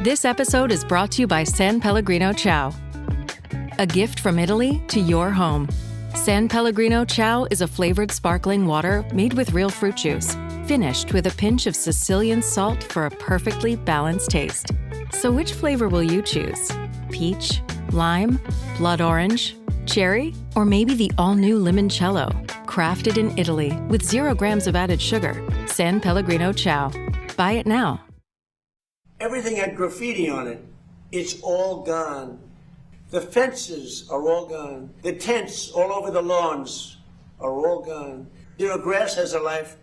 This episode is brought to you by San Pellegrino Ciao. A gift from Italy to your home. San Pellegrino Ciao is a flavored sparkling water made with real fruit juice, finished with a pinch of Sicilian salt for a perfectly balanced taste. So which flavor will you choose? Peach, lime, blood orange, cherry, or maybe the all-new limoncello? Crafted in Italy with 0 grams of added sugar. San Pellegrino Ciao. Buy it now. Everything had graffiti on it. It's all gone. The fences are all gone. The tents all over the lawns are all gone. You know, grass has a life,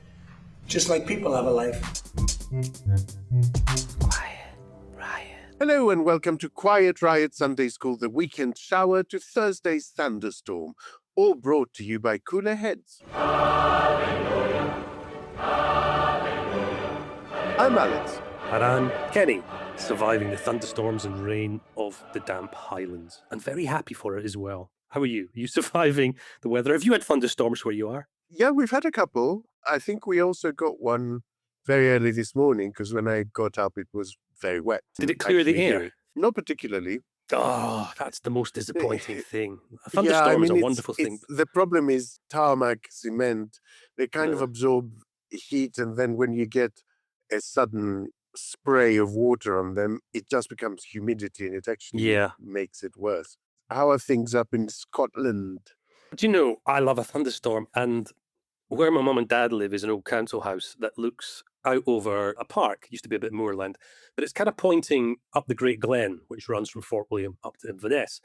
just like people have a life. Quiet Riot. Hello and welcome to Quiet Riot Sunday School, the weekend shower to Thursday's thunderstorm, all brought to you by Cooler Heads. Hallelujah. I'm Alex. And I'm Kenny, surviving the thunderstorms and rain of the damp Highlands, and very happy for it as well. How are you? Are you surviving the weather? Have you had thunderstorms where you are? Yeah, we've had a couple. I think we also got one very early this morning because when I got up it was very wet. Did it clear the air? Not particularly. Oh, that's the most disappointing thing. A thunderstorm is a wonderful thing. The problem is tarmac, cement, they kind of absorb heat, and then when you get a sudden spray of water on them, it just becomes humidity and it actually makes it worse. How are things up in Scotland? Do you know, I love a thunderstorm, and where my mum and dad live is an old council house that looks out over a park. It used to be a bit moorland, but it's kind of pointing up the Great Glen, which runs from Fort William up to Inverness.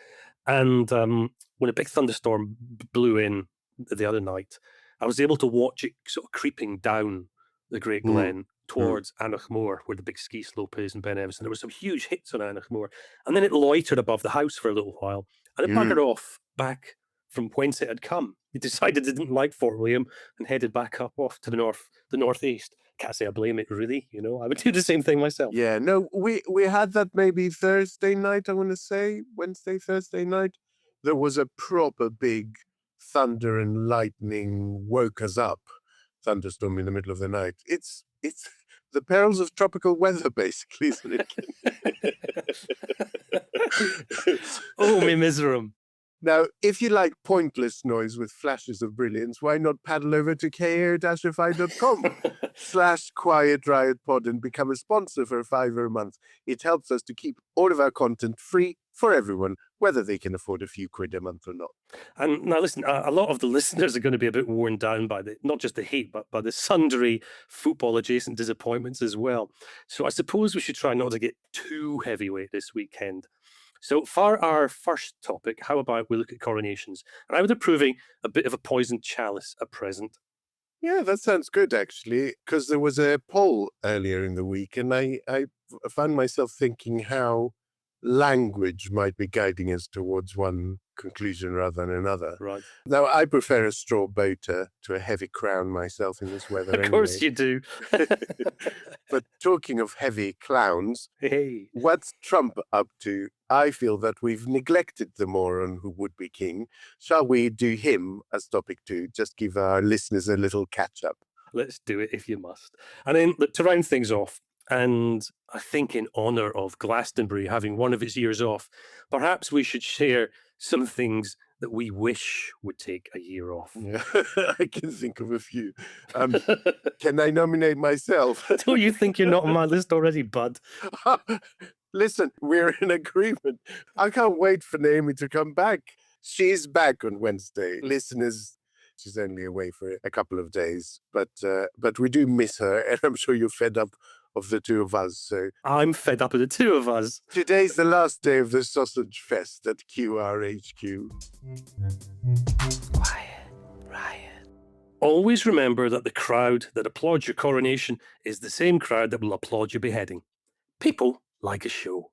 And when a big thunderstorm blew in the other night, I was able to watch it sort of creeping down the Great Glen towards Andreou, where the big ski slope is in Ben Nevis. And there were some huge hits on Andreou. And then it loitered above the house for a little while, and it buggered off back from whence it had come. It decided it didn't like Fort William and headed back up off to the northeast. Can't say I blame it, really. You know, I would do the same thing myself. Yeah, no, we had that maybe Thursday night, I want to say, Wednesday, Thursday night. There was a proper big thunder and lightning woke us up. Thunderstorm in the middle of the night. It's the perils of tropical weather, basically, isn't it? Oh, me miserum. Now, if you like pointless noise with flashes of brilliance, why not paddle over to ko-fi.com/Quiet Riot Pod and become a sponsor for $5 a month. It helps us to keep all of our content free for everyone, whether they can afford a few quid a month or not. And now listen, a lot of the listeners are going to be a bit worn down by not just the heat, but by the sundry football-adjacent disappointments as well. So I suppose we should try not to get too heavyweight this weekend. So for our first topic, how about we look at Coronations? And I would approving a bit of a poisoned chalice at present. Yeah, that sounds good, actually, because there was a poll earlier in the week, and I found myself thinking how language might be guiding us towards one conclusion rather than another. Right. Now, I prefer a straw bow to a heavy crown myself in this weather. Of course you do. But talking of heavy clowns, hey, what's Trump up to? I feel that we've neglected the moron who would be king. Shall we do him as topic 2? Just give our listeners a little catch up. Let's do it if you must. And then look, to round things off, and I think in honour of Glastonbury having one of its years off, perhaps we should share some things that we wish would take a year off. Yeah, I can think of a few. Can I nominate myself? Don't you think you're not on my list already, bud? Listen, we're in agreement. I can't wait for Naomi to come back. She's back on Wednesday. Listeners, she's only away for a couple of days, but we do miss her, and I'm sure you're fed up of the two of us. So I'm fed up of the two of us. Today's the last day of the sausage fest at QRHQ. Quiet Riot. Always remember that the crowd that applauds your coronation is the same crowd that will applaud your beheading. People like a show.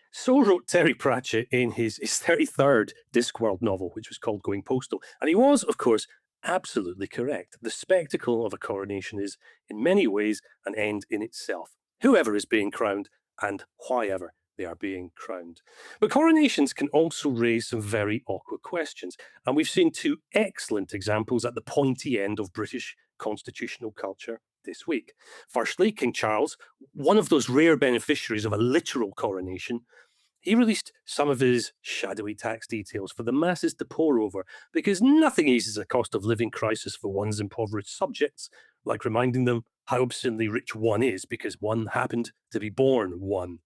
So wrote Terry Pratchett in his 33rd Discworld novel, which was called Going Postal. And he was, of course, absolutely correct. The spectacle of a coronation is, in many ways, an end in itself. Whoever is being crowned, and whyever they are being crowned. But coronations can also raise some very awkward questions, and we've seen two excellent examples at the pointy end of British constitutional culture this week. Firstly, King Charles, one of those rare beneficiaries of a literal coronation, he released some of his shadowy tax details for the masses to pore over, because nothing eases a cost of living crisis for one's impoverished subjects like reminding them how obscenely rich one is because one happened to be born one.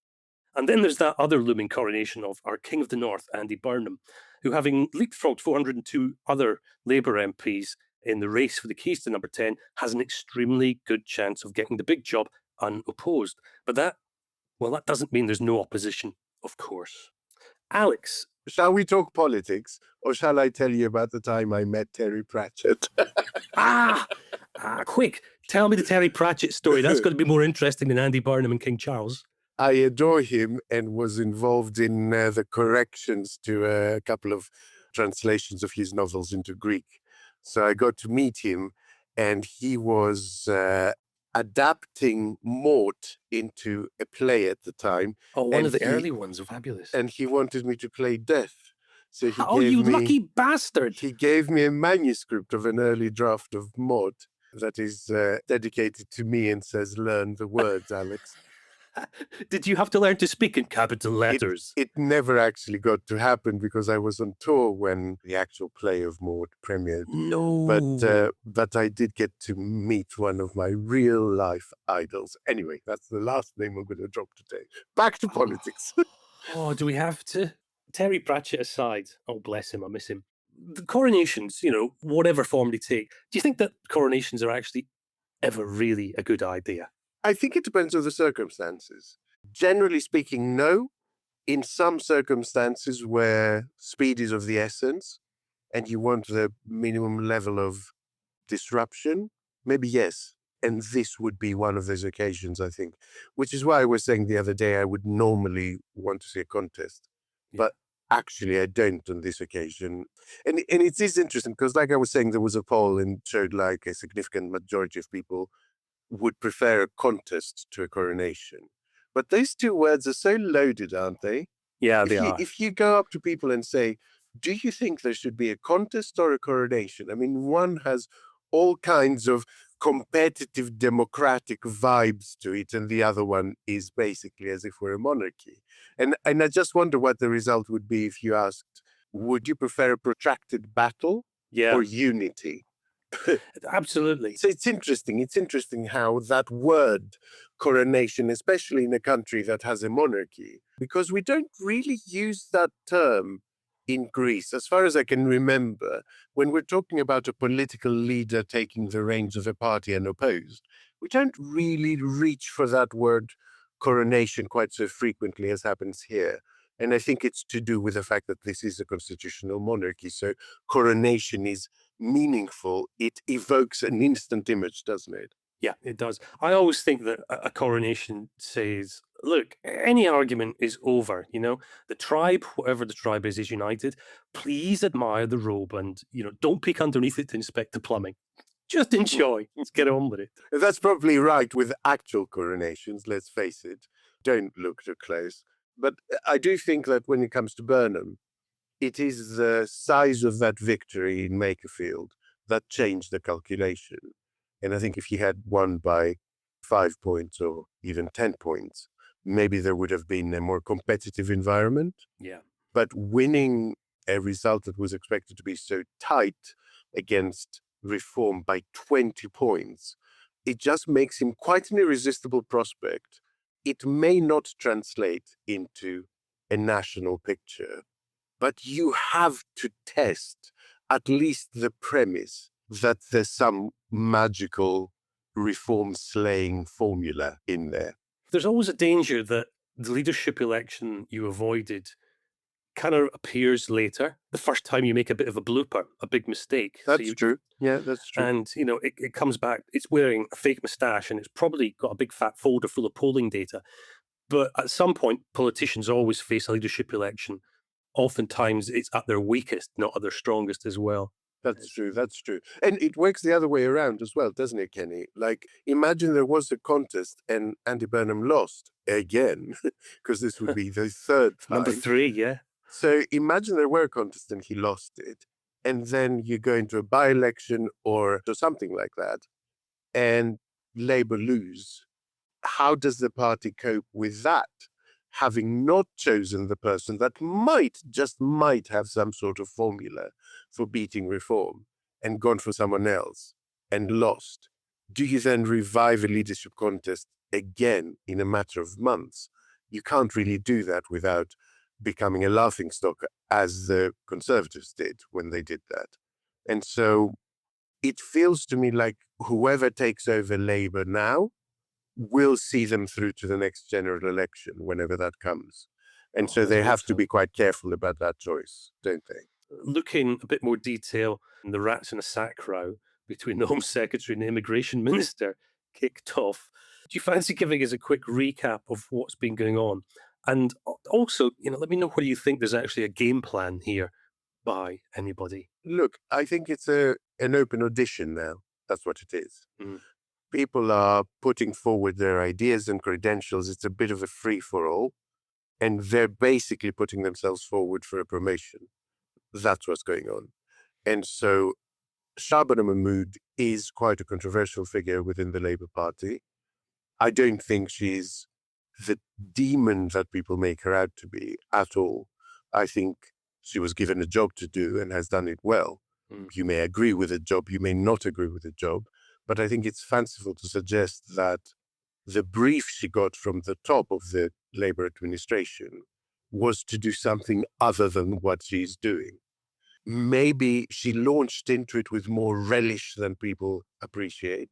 And then there's that other looming coronation of our King of the North, Andy Burnham, who, having leapfrogged 402 other Labour MPs in the race for the keys to number 10, has an extremely good chance of getting the big job unopposed. But that doesn't mean there's no opposition, of course. Alex. Shall we talk politics, or shall I tell you about the time I met Terry Pratchett? Quick, tell me the Terry Pratchett story. That's going to be more interesting than Andy Burnham and King Charles. I adore him and was involved in the corrections to a couple of translations of his novels into Greek. So I got to meet him, and he was adapting Maud into a play at the time. Oh, one of the early ones, fabulous. And he wanted me to play Death. So he lucky bastard! He gave me a manuscript of an early draft of Maud that is dedicated to me and says, "Learn the words, Alex." Did you have to learn to speak in capital letters? It never actually got to happen because I was on tour when the actual play of Maud premiered. No. But I did get to meet one of my real life idols. Anyway, that's the last name I'm going to drop today. Back to politics. Do we have to? Terry Pratchett aside, oh bless him, I miss him. The coronations, whatever form they take, do you think that coronations are actually ever really a good idea? I think it depends on the circumstances. Generally speaking, no. In some circumstances where speed is of the essence and you want the minimum level of disruption, maybe yes. And this would be one of those occasions, I think, which is why I was saying the other day I would normally want to see a contest. Yeah. But actually, I don't on this occasion. And it is interesting because, like I was saying, there was a poll and showed like a significant majority of people would prefer a contest to a coronation. But those two words are so loaded, aren't they? Yeah, they are. If you go up to people and say, do you think there should be a contest or a coronation? I mean, one has all kinds of competitive democratic vibes to it, and the other one is basically as if we're a monarchy. And I just wonder what the result would be if you asked, would you prefer a protracted battle or unity? Absolutely. So it's interesting. It's interesting how that word coronation, especially in a country that has a monarchy, because we don't really use that term in Greece, as far as I can remember. When we're talking about a political leader taking the reins of a party unopposed, we don't really reach for that word coronation quite so frequently as happens here. And I think it's to do with the fact that this is a constitutional monarchy. So coronation is meaningful. It evokes an instant image, doesn't it? Yeah, it does. I always think that a coronation says, look, any argument is over, the tribe, whatever the tribe is united. Please admire the robe and, don't peek underneath it to inspect the plumbing. Just enjoy. Let's get on with it. That's probably right with actual coronations, let's face it. Don't look too close. But I do think that when it comes to Burnham, it is the size of that victory in Makerfield that changed the calculation. And I think if he had won by 5 points or even 10 points, maybe there would have been a more competitive environment. Yeah. But winning a result that was expected to be so tight against Reform by 20 points, it just makes him quite an irresistible prospect. It may not translate into a national picture, but you have to test at least the premise that there's some magical reform-slaying formula in there. There's always a danger that the leadership election you avoided kind of appears later, the first time you make a bit of a blooper, a big mistake. That's true. Yeah, that's true. And, it comes back, it's wearing a fake moustache and it's probably got a big fat folder full of polling data. But at some point, politicians always face a leadership election. Oftentimes it's at their weakest, not at their strongest as well. That's true. That's true. And it works the other way around as well, doesn't it, Kenny? Like, imagine there was a contest and Andy Burnham lost again, because this would be the third time. Number 3, yeah. So imagine there were a contest and he lost it. And then you go into a by-election or something like that. And Labour lose, how does the party cope with that? Having not chosen the person that just might have some sort of formula for beating reform and gone for someone else and lost, do you then revive a leadership contest again in a matter of months? You can't really do that without becoming a laughingstock, as the Conservatives did when they did that. And so it feels to me like whoever takes over Labour now will see them through to the next general election, whenever that comes. And so they have to be quite careful about that choice, don't they? Looking a bit more detail in the rats in a sack row between the Home Secretary and the Immigration Minister kicked off. Do you fancy giving us a quick recap of what's been going on? And also, let me know whether you think there's actually a game plan here by anybody. Look, I think it's an open audition now. That's what it is. People are putting forward their ideas and credentials. It's a bit of a free-for-all. And they're basically putting themselves forward for a promotion. That's what's going on. And so Shabana Mahmood is quite a controversial figure within the Labour Party. I don't think she's the demon that people make her out to be at all. I think she was given a job to do and has done it well. You may agree with the job, you may not agree with the job, but I think it's fanciful to suggest that the brief she got from the top of the Labour administration was to do something other than what she's doing. Maybe she launched into it with more relish than people appreciate,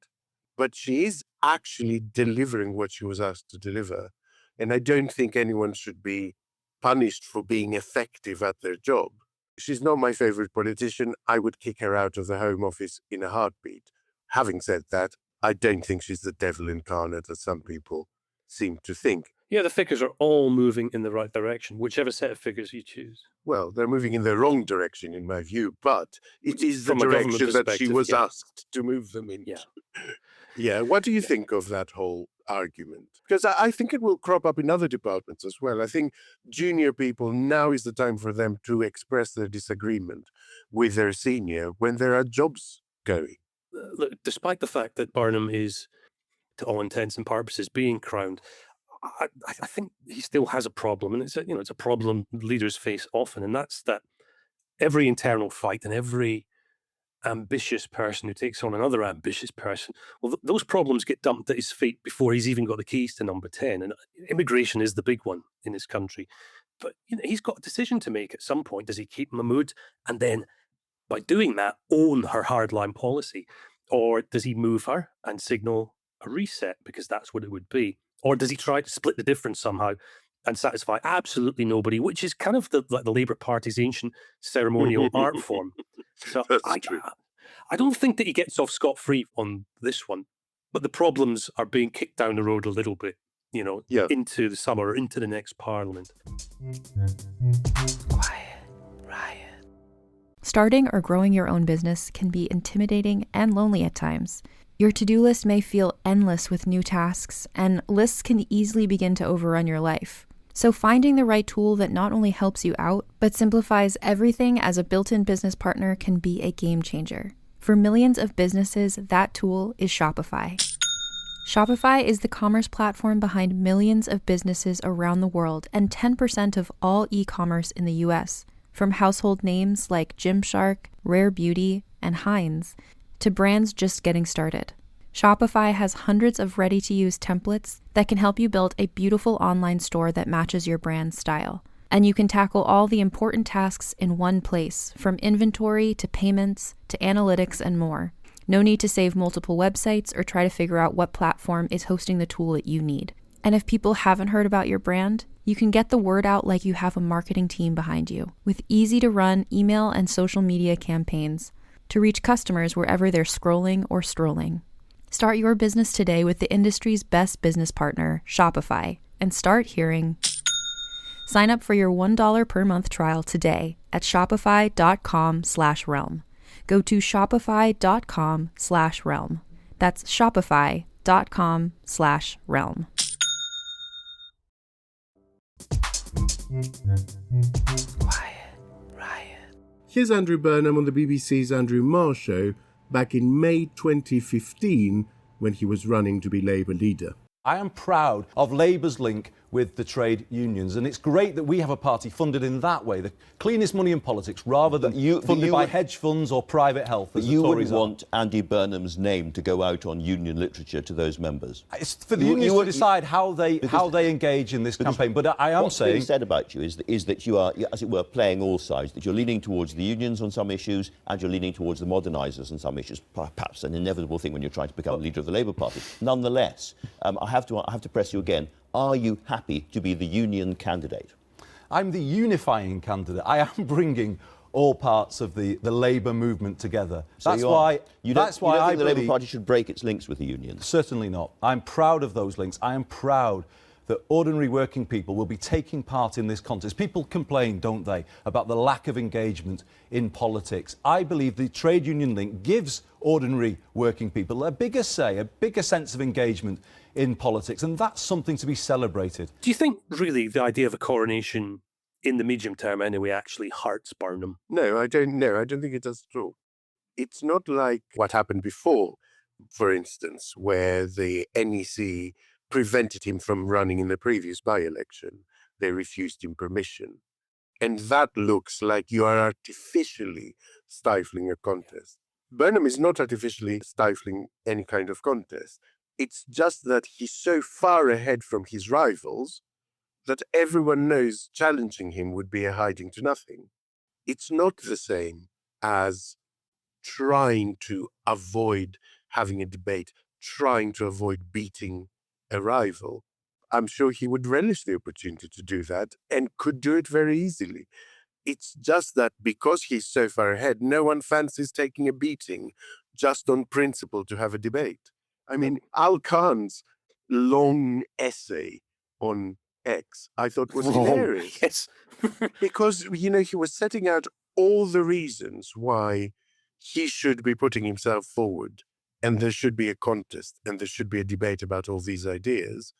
but she is actually delivering what she was asked to deliver. And I don't think anyone should be punished for being effective at their job. She's not my favorite politician. I would kick her out of the Home Office in a heartbeat. Having said that, I don't think she's the devil incarnate, as some people seem to think. Yeah, the figures are all moving in the right direction, whichever set of figures you choose. Well, they're moving in the wrong direction, in my view, but it is the direction that she was asked to move them into. Yeah, what do you think of that whole argument? Because I think it will crop up in other departments as well. I think junior people, now is the time for them to express their disagreement with their senior when there are jobs going. Look, despite the fact that Burnham is, to all intents and purposes, being crowned, I think he still has a problem, and it's a problem leaders face often, and that's that every internal fight and every ambitious person who takes on another ambitious person, well, those problems get dumped at his feet before he's even got the keys to number 10. And immigration is the big one in this country. But he's got a decision to make at some point. Does he keep Mahmood and then, by doing that, own her hardline policy? Or does he move her and signal a reset, because that's what it would be? Or does he try to split the difference somehow and satisfy absolutely nobody, which is kind of the Labour Party's ancient ceremonial art form. So I don't think that he gets off scot-free on this one, but the problems are being kicked down the road a little bit, into the summer, into the next Parliament. Quiet Riot. Starting or growing your own business can be intimidating and lonely at times. Your to-do list may feel endless with new tasks, and lists can easily begin to overrun your life. So finding the right tool that not only helps you out, but simplifies everything as a built-in business partner can be a game changer. For millions of businesses, that tool is Shopify. Shopify is the commerce platform behind millions of businesses around the world and 10% of all e-commerce in the US. From household names like Gymshark, Rare Beauty, and Heinz, to brands just getting started. Shopify has hundreds of ready-to-use templates that can help you build a beautiful online store that matches your brand's style. And you can tackle all the important tasks in one place, from inventory to payments to analytics and more. No need to save multiple websites or try to figure out what platform is hosting the tool that you need. And if people haven't heard about your brand, you can get the word out like you have a marketing team behind you, with easy-to-run email and social media campaigns to reach customers wherever they're scrolling or strolling. Start your business today with the industry's best business partner, Shopify, and start hearing. Sign up for your $1 per month trial today at shopify.com/realm. Go to shopify.com/realm. That's shopify.com/realm. Quiet Riot. Here's Andrew Burnham on the BBC's Andrew Marr Show back in May 2015 when he was running to be Labour leader. I am proud of Labour's link with the trade unions, and it's great that we have a party funded in that way, the cleanest money in politics, rather than funded by hedge funds or private health. But you wouldn't want Andy Burnham's name to go out on union literature to those members. It's for the unions to decide how they engage in this campaign. But I am saying what's been said about you is that you are, as it were, playing all sides. That you're leaning towards the unions on some issues, and you're leaning towards the modernisers on some issues. Perhaps an inevitable thing when you're trying to become leader of the Labour Party. Nonetheless, I have to press you again. Are you happy to be the union candidate? I'm the unifying candidate. I am bringing all parts of the Labour movement together. So that's why you don't think the Labour Party should break its links with the unions? Certainly not. I'm proud of those links. I am proud that ordinary working people will be taking part in this contest. People complain, don't they, about the lack of engagement in politics. I believe the trade union link gives ordinary working people a bigger say, a bigger sense of engagement in politics, and that's something to be celebrated. Do you think, really, the idea of a coronation, in the medium term anyway, actually hurts Burnham? No, I don't know. I don't think it does at all. It's not like what happened before, for instance, where the NEC prevented him from running in the previous by-election. They refused him permission. And that looks like you are artificially stifling a contest. Burnham is not artificially stifling any kind of contest. It's just that he's so far ahead from his rivals that everyone knows challenging him would be a hiding to nothing. It's not the same as trying to avoid having a debate, trying to avoid beating a rival. I'm sure he would relish the opportunity to do that and could do it very easily. It's just that because he's so far ahead, no one fancies taking a beating just on principle to have a debate. I mean, Al Khan's long essay on X, I thought was hilarious. Yes. Because, he was setting out all the reasons why he should be putting himself forward, and there should be a contest, and there should be a debate about all these ideas.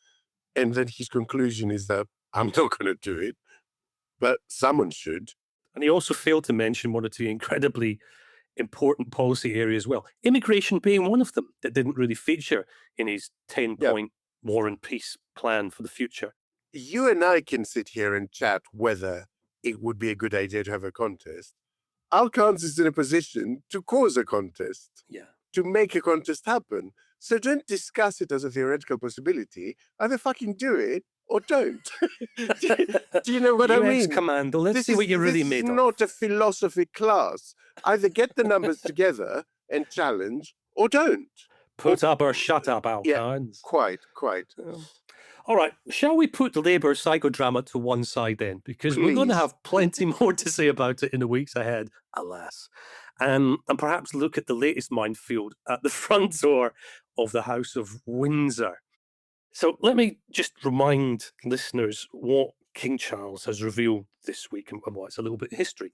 And then his conclusion is that I'm not going to do it, but someone should. And he also failed to mention one or two incredibly important policy areas as well. Immigration being one of them that didn't really feature in his 10-point war and peace plan for the future. You and I can sit here and chat whether it would be a good idea to have a contest. Al Khan's is in a position to cause a contest, to make a contest happen. So don't discuss it as a theoretical possibility. Either fucking do it or don't. Do you know what I mean? Commando, let's see what you're really made of. This is not a philosophy class. Either get the numbers together and challenge, or don't. Put up or shut up, Al Khan's. Quite. All right, shall we put Labour psychodrama to one side then? Because we're going to have plenty more to say about it in the weeks ahead, alas. And perhaps look at the latest minefield at the front door of the House of Windsor. So let me just remind listeners what King Charles has revealed this week and what's a little bit of history.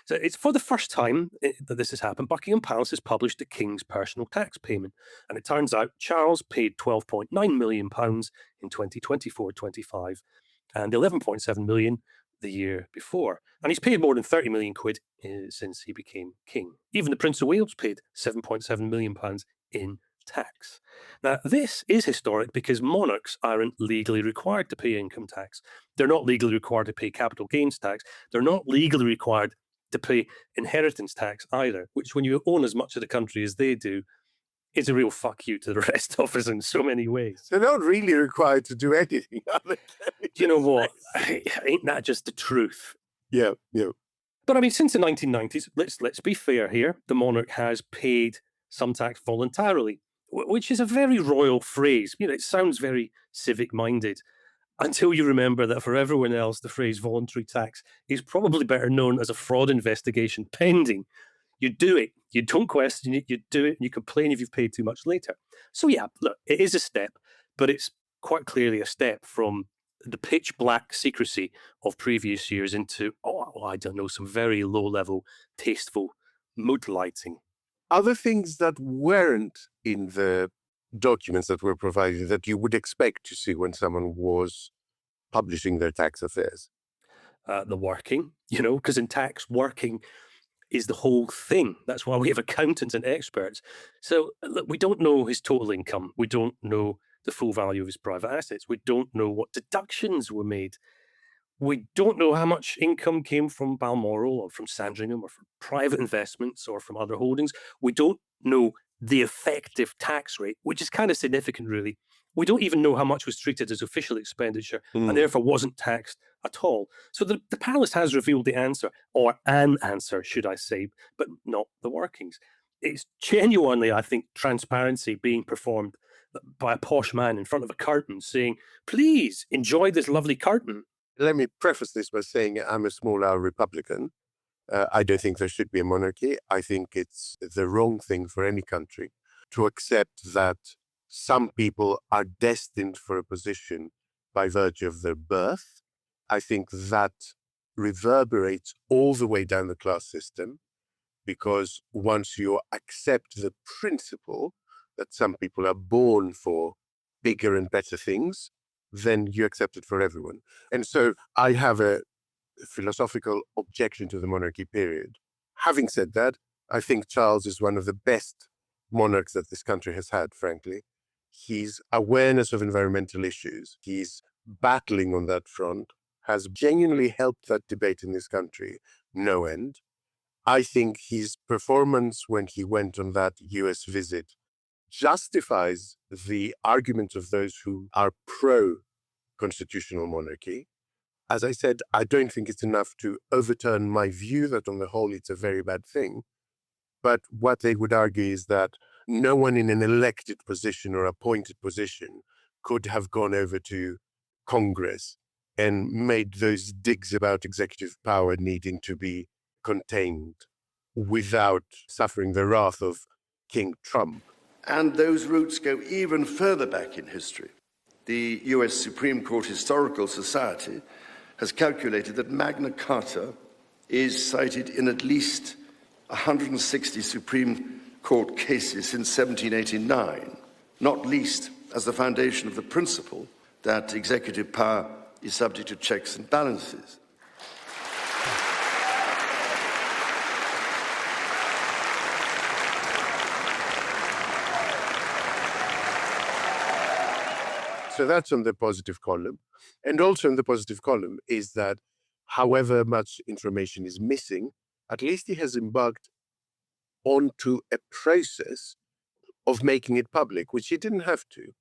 So it's for the first time that this has happened. Buckingham Palace has published the King's personal tax payment. And it turns out Charles paid £12.9 million in 2024-25 and £11.7 million the year before. And he's paid more than 30 million quid since he became king. Even the Prince of Wales paid £7.7 million in tax. Now, this is historic because monarchs aren't legally required to pay income tax. They're not legally required to pay capital gains tax. They're not legally required to pay inheritance tax either, which when you own as much of the country as they do, is a real fuck you to the rest of us in so many ways. They're not really required to do anything, are they? Do you know what? Ain't that just the truth? Yeah. But I mean, since the 1990s, let's be fair here, the monarch has paid some tax voluntarily, which is a very royal phrase. It sounds very civic-minded, until you remember that for everyone else, the phrase voluntary tax is probably better known as a fraud investigation pending. You do it, you don't question it, you do it, and you complain if you've paid too much later. So yeah, look, it is a step, but it's quite clearly a step from the pitch black secrecy of previous years into, I don't know, some very low-level, tasteful mood lighting. Other things that weren't in the documents that were provided that you would expect to see when someone was publishing their tax affairs? The working, because in tax, working is the whole thing. That's why we have accountants and experts. So look, we don't know his total income. We don't know the full value of his private assets. We don't know what deductions were made. We don't know how much income came from Balmoral or from Sandringham or from private investments or from other holdings. We don't know the effective tax rate, which is kind of significant, really. We don't even know how much was treated as official expenditure and therefore wasn't taxed at all. So the palace has revealed the answer, or an answer, should I say, but not the workings. It's genuinely, I think, transparency being performed by a posh man in front of a curtain saying, please enjoy this lovely curtain. Let me preface this by saying I'm a small R Republican. I don't think there should be a monarchy. I think it's the wrong thing for any country to accept that some people are destined for a position by virtue of their birth. I think that reverberates all the way down the class system, because once you accept the principle that some people are born for bigger and better things, then you accept it for everyone. And so I have a philosophical objection to the monarchy, period. Having said that, I think Charles is one of the best monarchs that this country has had, frankly. His awareness of environmental issues, his battling on that front, has genuinely helped that debate in this country no end. I think his performance when he went on that US visit justifies the argument of those who are pro-constitutional monarchy. As I said, I don't think it's enough to overturn my view that on the whole it's a very bad thing. But what they would argue is that no one in an elected position or appointed position could have gone over to Congress and made those digs about executive power needing to be contained without suffering the wrath of King Trump. And those roots go even further back in history. The US Supreme Court Historical Society has calculated that Magna Carta is cited in at least 160 Supreme Court cases since 1789, not least as the foundation of the principle that executive power is subject to checks and balances. So that's on the positive column. And also in the positive column is that however much information is missing, at least he has embarked onto a process of making it public, which he didn't have to.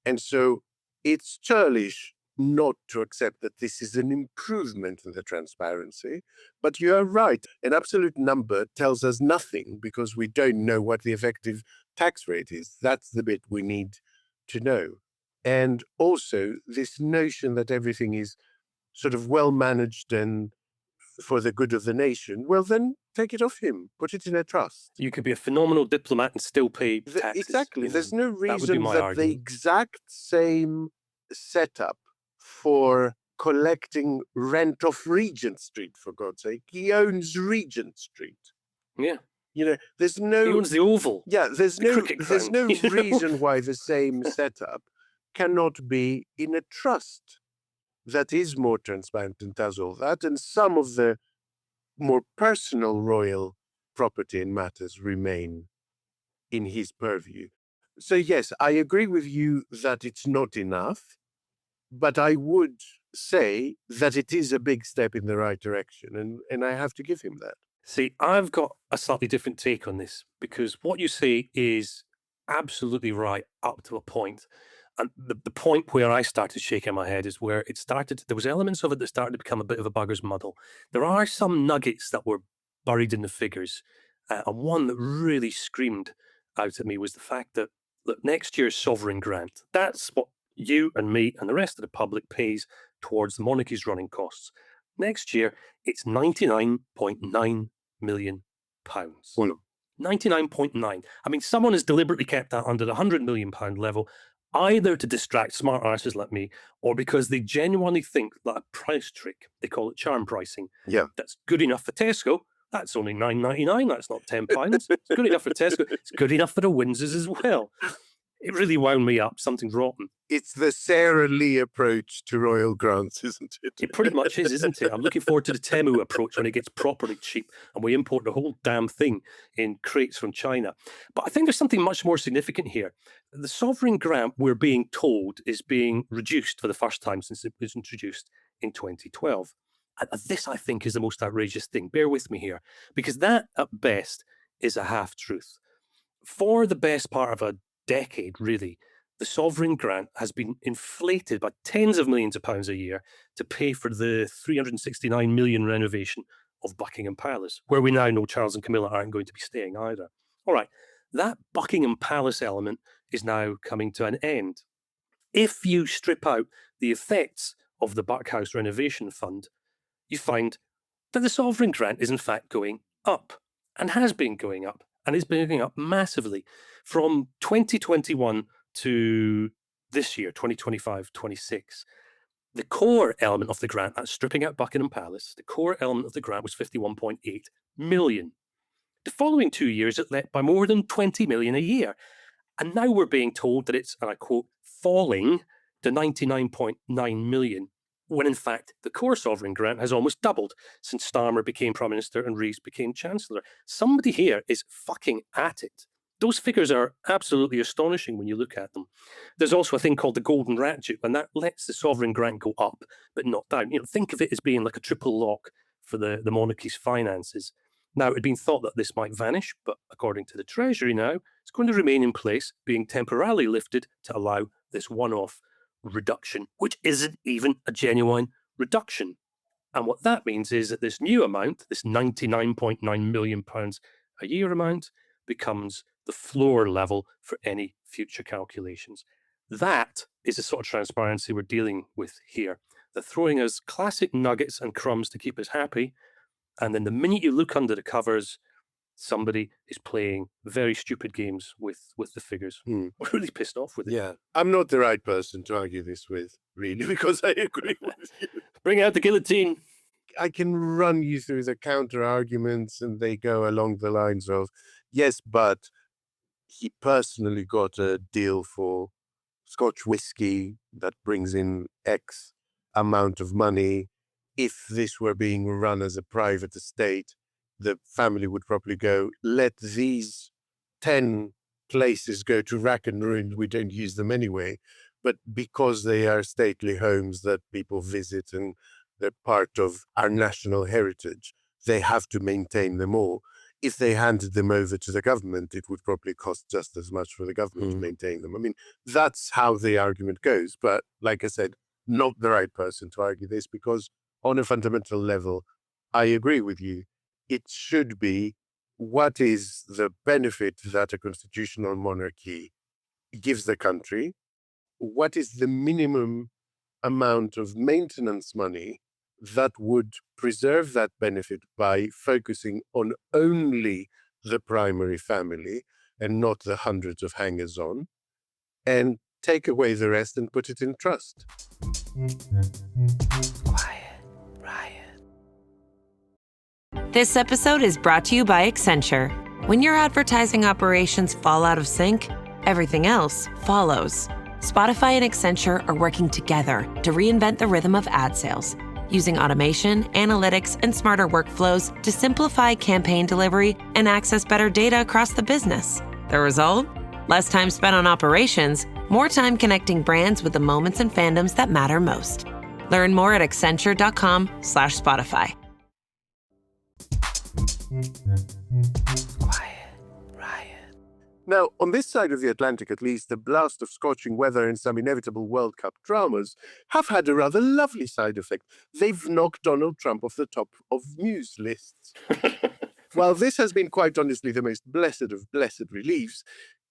And so it's churlish not to accept that this is an improvement in the transparency. But you are right, an absolute number tells us nothing because we don't know what the effective tax rate is. That's the bit we need to know. And also this notion that everything is sort of well managed and for the good of the nation, well, then take it off him, put it in a trust. You could be a phenomenal diplomat and still pay taxes. Exactly. There's no reason that argument. the exact same setup for collecting rent off Regent Street, for God's sake. He owns Regent Street. Yeah. You know, there's no... He owns the Oval. Yeah, there's no reason why the same setup cannot be in a trust that is more transparent and does all that. And some of the more personal royal property and matters remain in his purview. So yes, I agree with you that it's not enough, but I would say that it is a big step in the right direction, and I have to give him that. See, I've got a slightly different take on this, because what you say is absolutely right up to a point. And the point where I started shaking my head is where it started, there was elements of it that started to become a bit of a bugger's muddle. There are some nuggets that were buried in the figures. And one that really screamed out at me was the fact that, look, next year's sovereign grant, that's what you and me and the rest of the public pays towards the monarchy's running costs. Next year, it's £99.9 million. 99.9. I mean, someone has deliberately kept that under the £100 million level, either to distract smart arses like me, or because they genuinely think that a price trick, they call it charm pricing, that's good enough for Tesco. That's only £9.99. That's not £10. It's good enough for Tesco. It's good enough for the Windsors as well. It really wound me up, something rotten. It's the Sarah Lee approach to royal grants, isn't it? It pretty much is, isn't it? I'm looking forward to the Temu approach when it gets properly cheap and we import the whole damn thing in crates from China. But I think there's something much more significant here. The sovereign grant, we're being told, is being reduced for the first time since it was introduced in 2012. And this, I think, is the most outrageous thing. Bear with me here, because that, at best, is a half-truth. For the best part of a decade, really, the sovereign grant has been inflated by tens of millions of pounds a year to pay for the 369 million renovation of Buckingham Palace, where we now know Charles and Camilla aren't going to be staying either. All right, that Buckingham Palace element is now coming to an end. If you strip out the effects of the Buckhouse Renovation Fund, you find that the sovereign grant is in fact going up, and has been going up, and is going up massively from 2021 to this year, 2025-26. The core element of the grant, that's stripping out Buckingham Palace, the core element of the grant was 51.8 million. The following 2 years, it leapt by more than 20 million a year. And now we're being told that it's, and I quote, falling to 99.9 million, when in fact the core sovereign grant has almost doubled since Starmer became Prime Minister and Rees became Chancellor. Somebody here is fucking at it. Those figures are absolutely astonishing when you look at them. There's also a thing called the golden ratchet, and that lets the sovereign grant go up, but not down. Think of it as being like a triple lock for the monarchy's finances. Now, it had been thought that this might vanish, but according to the Treasury now, it's going to remain in place, being temporarily lifted to allow this one-off reduction, which isn't even a genuine reduction. And what that means is that this new amount, this £99.9 million a year amount, becomes the floor level for any future calculations. That is the sort of transparency we're dealing with here. They're throwing us classic nuggets and crumbs to keep us happy, and then the minute you look under the covers, somebody is playing very stupid games with the figures. We're really pissed off with it. Yeah, I'm not the right person to argue this with, really, because I agree with you. Bring out the guillotine. I can run you through the counter arguments, and they go along the lines of, yes, but he personally got a deal for Scotch whiskey that brings in X amount of money. If this were being run as a private estate, the family would probably go, let these 10 places go to rack and ruin. We don't use them anyway. But because they are stately homes that people visit and they're part of our national heritage, they have to maintain them all. If they handed them over to the government, it would probably cost just as much for the government to maintain them. I mean, that's how the argument goes. But like I said, not the right person to argue this, because on a fundamental level, I agree with you. It should be, what is the benefit that a constitutional monarchy gives the country? What is the minimum amount of maintenance money that would preserve that benefit by focusing on only the primary family and not the hundreds of hangers-on, and take away the rest and put it in trust? Quiet Riot. This episode is brought to you by Accenture. When your advertising operations fall out of sync, everything else follows. Spotify and Accenture are working together to reinvent the rhythm of ad sales, using automation, analytics, and smarter workflows to simplify campaign delivery and access better data across the business. The result? Less time spent on operations, more time connecting brands with the moments and fandoms that matter most. Learn more at accenture.com/Spotify. Quiet Riot. Now, on this side of the Atlantic at least, the blast of scorching weather and some inevitable World Cup dramas have had a rather lovely side effect. They've knocked Donald Trump off the top of news lists. While this has been quite honestly the most blessed of blessed reliefs,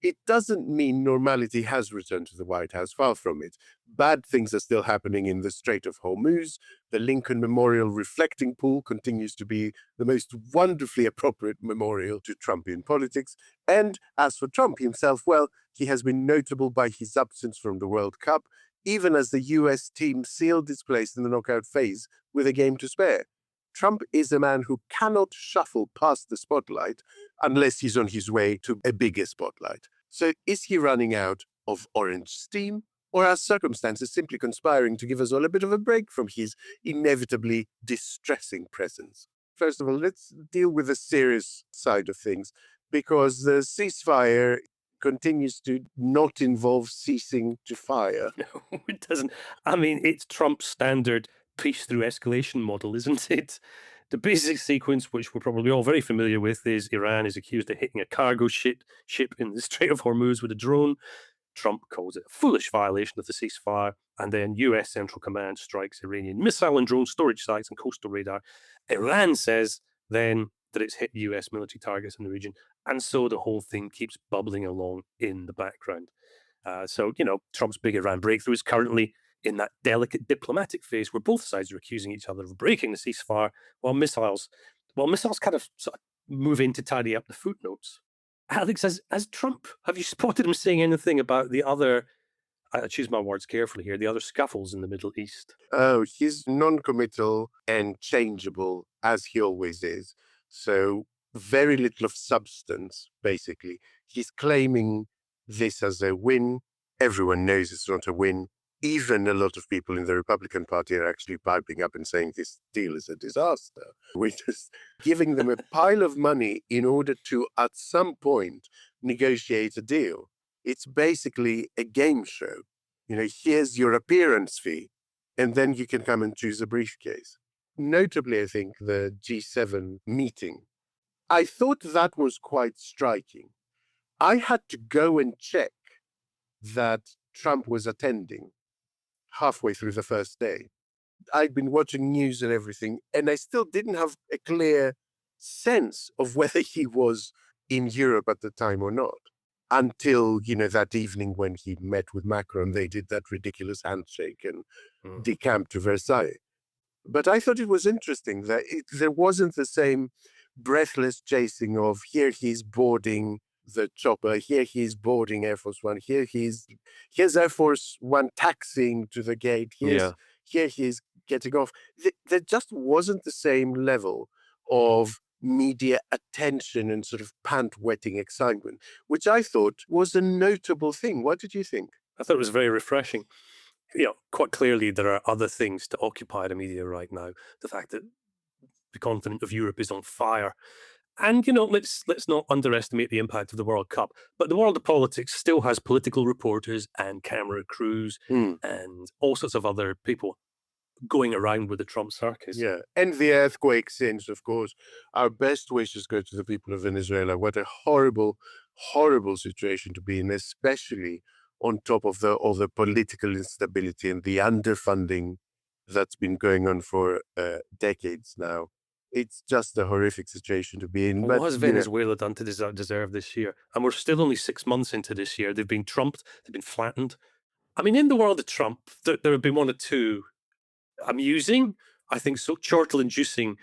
it doesn't mean normality has returned to the White House, far from it. Bad things are still happening in the Strait of Hormuz. The Lincoln Memorial Reflecting Pool continues to be the most wonderfully appropriate memorial to Trumpian politics. And as for Trump himself, well, he has been notable by his absence from the World Cup, even as the US team sealed its place in the knockout phase with a game to spare. Trump is a man who cannot shuffle past the spotlight unless he's on his way to a bigger spotlight. So is he running out of orange steam, or are circumstances simply conspiring to give us all a bit of a break from his inevitably distressing presence? First of all, let's deal with the serious side of things, because the ceasefire continues to not involve ceasing to fire. No, it doesn't. I mean, it's Trump's standard peace through escalation model, isn't it? The basic sequence, which we're probably all very familiar with, is Iran is accused of hitting a cargo ship in the Strait of Hormuz with a drone. Trump calls it a foolish violation of the ceasefire, and then US Central Command strikes Iranian missile and drone storage sites and coastal radar. Iran says then that it's hit US military targets in the region, and so the whole thing keeps bubbling along in the background. So, Trump's big Iran breakthrough is currently in that delicate diplomatic phase where both sides are accusing each other of breaking the ceasefire, while missiles kind of sort of move in to tidy up the footnotes. Alex, as Trump, have you spotted him saying anything about the other, I choose my words carefully here, the other scuffles in the Middle East? Oh, he's non-committal and changeable, as he always is. So very little of substance, basically. He's claiming this as a win. Everyone knows it's not a win. Even a lot of people in the Republican Party are actually piping up and saying this deal is a disaster. We're just giving them a pile of money in order to, at some point, negotiate a deal. It's basically a game show. Here's your appearance fee, and then you can come and choose a briefcase. Notably, I think, the G7 meeting. I thought that was quite striking. I had to go and check that Trump was attending halfway through the first day. I'd been watching news and everything, and I still didn't have a clear sense of whether he was in Europe at the time or not. Until, that evening when he met with Macron, they did that ridiculous handshake and decamped to Versailles. But I thought it was interesting that there wasn't the same breathless chasing of here he's boarding the chopper, here he's boarding Air Force One, here's Air Force One taxiing to the gate, here he's getting off. There just wasn't the same level of media attention and sort of pant-wetting excitement, which I thought was a notable thing. What did you think? I thought it was very refreshing. Quite clearly there are other things to occupy the media right now. The fact that the continent of Europe is on fire. And, let's not underestimate the impact of the World Cup. But the world of politics still has political reporters and camera crews and all sorts of other people going around with the Trump circus. Yeah, and the earthquake since, of course. Our best wishes go to the people of Venezuela. What a horrible, horrible situation to be in, especially on top of the political instability and the underfunding that's been going on for decades now. It's just a horrific situation to be in. What has Venezuela done to deserve this year? And we're still only 6 months into this year. They've been trumped. They've been flattened. I mean, in the world of Trump, there have been one or two amusing, I think, so chortle-inducing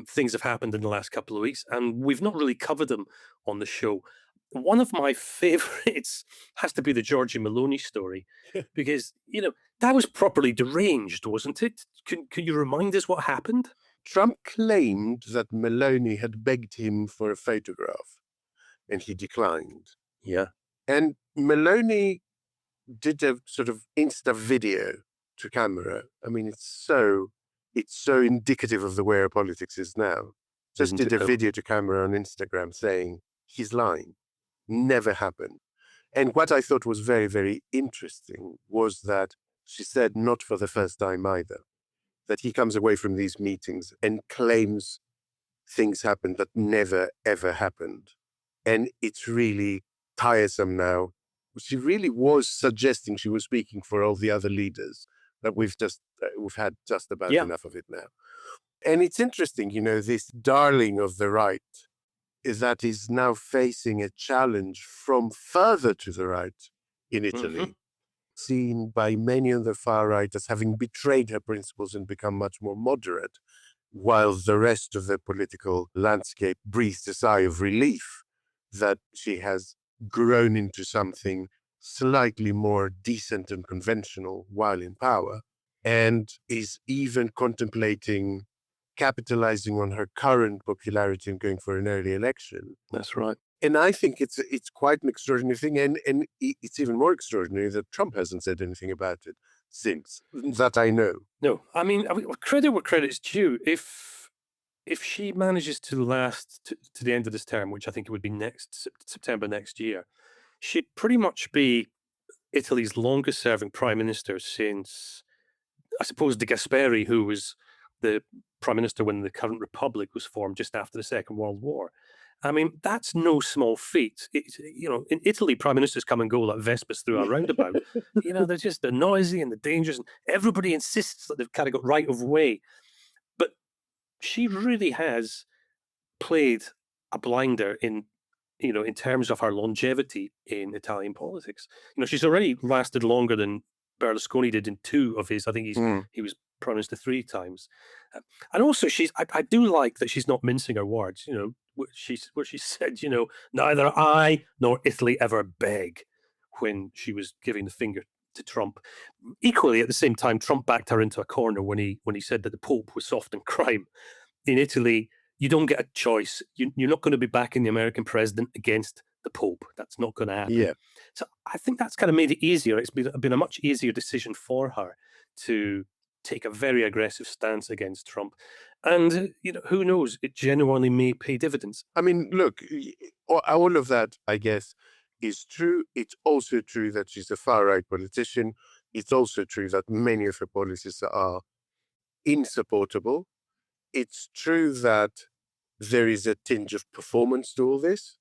things have happened in the last couple of weeks, and we've not really covered them on the show. One of my favorites has to be the Giorgia Meloni story, because, that was properly deranged, wasn't it? Can you remind us what happened? Trump claimed that Meloni had begged him for a photograph, and he declined. Yeah. And Meloni did a sort of Insta video to camera. I mean, it's so indicative of the way our politics is now. Just did a video to camera on Instagram saying he's lying. Never happened. And what I thought was very, very interesting was that she said, not for the first time either, that he comes away from these meetings and claims things happened that never, ever happened. And it's really tiresome now. She really was suggesting she was speaking for all the other leaders, that we've had just about enough of it now. And it's interesting, this darling of the right is that is now facing a challenge from further to the right in Italy, seen by many on the far right as having betrayed her principles and become much more moderate, while the rest of the political landscape breathes a sigh of relief that she has grown into something slightly more decent and conventional while in power, and is even contemplating capitalizing on her current popularity and going for an early election. That's right. And I think it's quite an extraordinary thing, and it's even more extraordinary that Trump hasn't said anything about it since, that I know. No, I mean, credit where credit's due. If she manages to last to the end of this term, which I think it would be next September next year, she'd pretty much be Italy's longest-serving prime minister since, I suppose, De Gasperi, who was the prime minister when the current republic was formed just after the Second World War. I mean, that's no small feat. In Italy, prime ministers come and go like Vespas through a roundabout. They're noisy and the dangerous, and everybody insists that they've kind of got right of way. But she really has played a blinder in terms of her longevity in Italian politics. She's already lasted longer than Berlusconi did in 2 of his. I think he was prime minister 3 times. And also, I do like that she's not mincing her words. Where she said, neither I nor Italy ever beg, when she was giving the finger to Trump. Equally, at the same time, Trump backed her into a corner when he said that the Pope was soft on crime. In Italy, you don't get a choice. You're not going to be backing the American president against the Pope. That's not going to happen. Yeah. So I think that's kind of made it easier. It's been a much easier decision for her to take a very aggressive stance against Trump. And, who knows, it genuinely may pay dividends. I mean, look, all of that, I guess, is true. It's also true that she's a far-right politician. It's also true that many of her policies are insupportable. It's true that there is a tinge of performance to all this.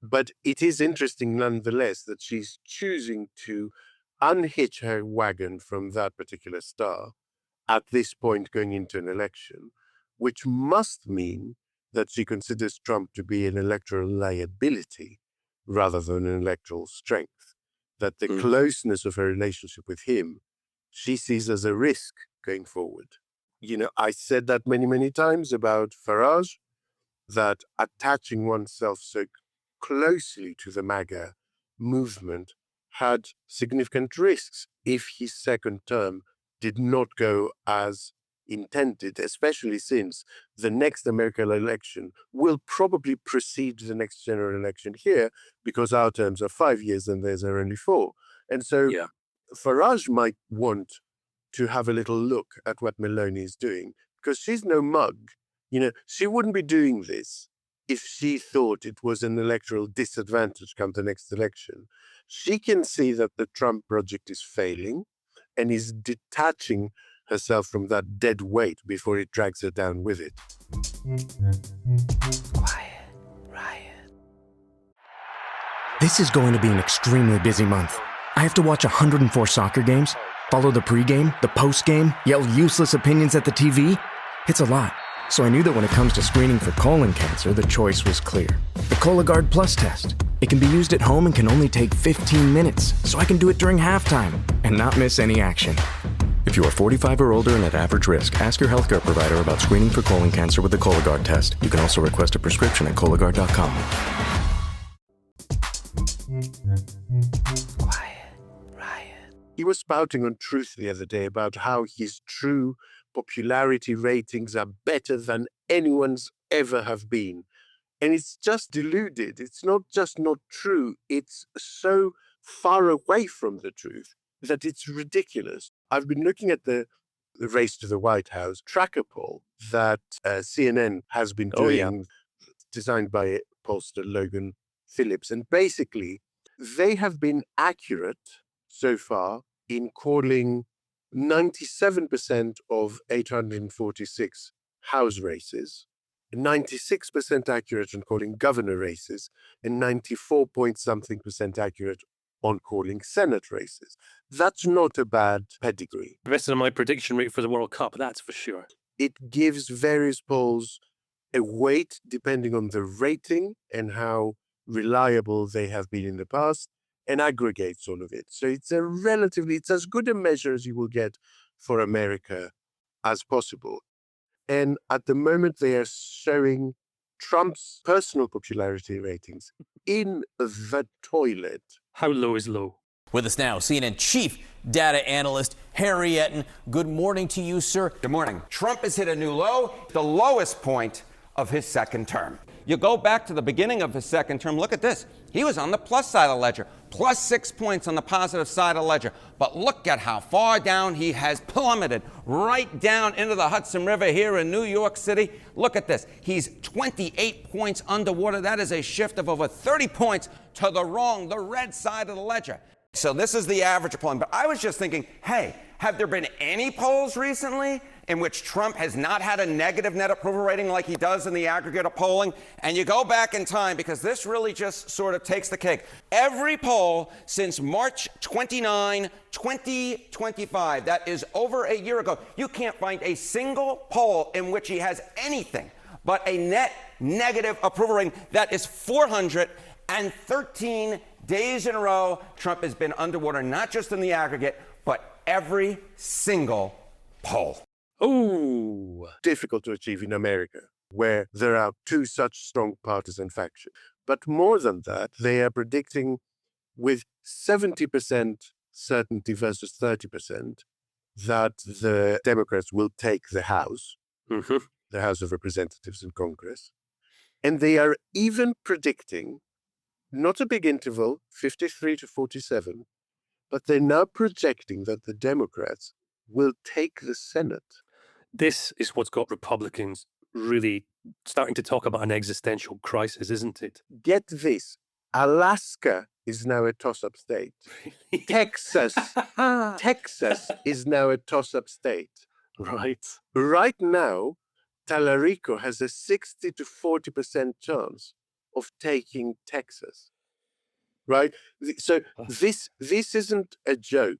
But it is interesting, nonetheless, that she's choosing to unhitch her wagon from that particular star at this point going into an election, which must mean that she considers Trump to be an electoral liability rather than an electoral strength, that the closeness of her relationship with him, she sees as a risk going forward. I said that many, many times about Farage, that attaching oneself so closely to the MAGA movement had significant risks if his second term did not go as intended, especially since the next American election will probably precede the next general election here, because our terms are 5 years and theirs are only 4. And so Farage might want to have a little look at what Meloni is doing, because she's no mug. She wouldn't be doing this if she thought it was an electoral disadvantage come the next election. She can see that the Trump project is failing and is detaching herself from that dead weight before it drags her down with it. Quiet, Riot. This is going to be an extremely busy month. I have to watch 104 soccer games, follow the pregame, the postgame, yell useless opinions at the TV. It's a lot. So I knew that when it comes to screening for colon cancer, the choice was clear. The Cologuard Plus test. It can be used at home and can only take 15 minutes, so I can do it during halftime and not miss any action. If you are 45 or older and at average risk, ask your healthcare provider about screening for colon cancer with the Cologuard test. You can also request a prescription at Cologuard.com. Quiet, Riot. He was spouting on Truth the other day about how his true popularity ratings are better than anyone's ever have been. And it's just deluded. It's not just not true. It's so far away from the truth that it's ridiculous. I've been looking at the race to the White House tracker poll that CNN has been doing, designed by pollster Logan Phillips. And basically, they have been accurate so far in calling 97% of 846 House races, 96% accurate on calling governor races, and 94-point-something% accurate on calling Senate races. That's not a bad pedigree. Better than my prediction rate for the World Cup, that's for sure. It gives various polls a weight depending on the rating and how reliable they have been in the past, and aggregates all of it. So it's as good a measure as you will get for America as possible. And at the moment, they are showing Trump's personal popularity ratings in the toilet. How low is low? With us now, CNN chief data analyst Harry Etten. Good morning to you, sir. Good morning. Trump has hit a new low, the lowest point of his second term. You go back to the beginning of his second term, look at this. He was on the plus side of the ledger, plus 6 points on the positive side of the ledger. But look at how far down he has plummeted, right down into the Hudson River here in New York City. Look at this. He's 28 points underwater. That is a shift of over 30 points to the red side of the ledger. So this is the average polling. But I was just thinking, hey, have there been any polls recently in which Trump has not had a negative net approval rating like he does in the aggregate of polling? And you go back in time, because this really just sort of takes the cake. Every poll since March 29, 2025, that is over a year ago, you can't find a single poll in which he has anything but a net negative approval rating. That is 413 days in a row. Trump has been underwater, not just in the aggregate, but every single poll. Oh, difficult to achieve in America, where there are two such strong partisan factions. But more than that, they are predicting with 70% certainty versus 30% that the Democrats will take the House, the House of Representatives and Congress. And they are even predicting, not a big interval, 53 to 47, but they're now projecting that the Democrats will take the Senate. This is what's got Republicans really starting to talk about an existential crisis, isn't it? Get this. Alaska is now a toss-up state. Texas is now a toss-up state. Right. Right now, Talarico has a 60 to 40% chance of taking Texas. Right? So this isn't a joke.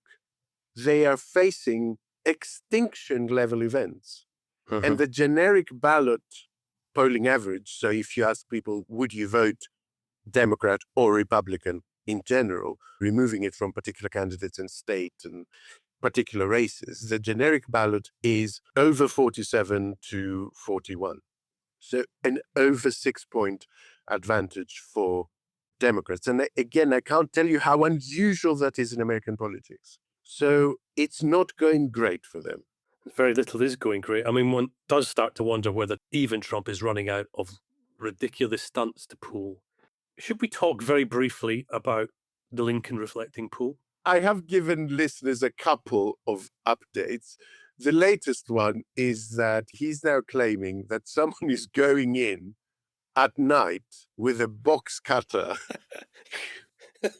They are facing extinction-level events. And the generic ballot polling average, so if you ask people, would you vote Democrat or Republican in general, removing it from particular candidates and state and particular races, the generic ballot is over 47 to 41. So an over 6-point advantage for Democrats. And again, I can't tell you how unusual that is in American politics. So it's not going great for them. Very little is going great. I mean, one does start to wonder whether even Trump is running out of ridiculous stunts to pull. Should we talk very briefly about the Lincoln Reflecting Pool? I have given listeners a couple of updates. The latest one is that he's now claiming that someone is going in at night with a box cutter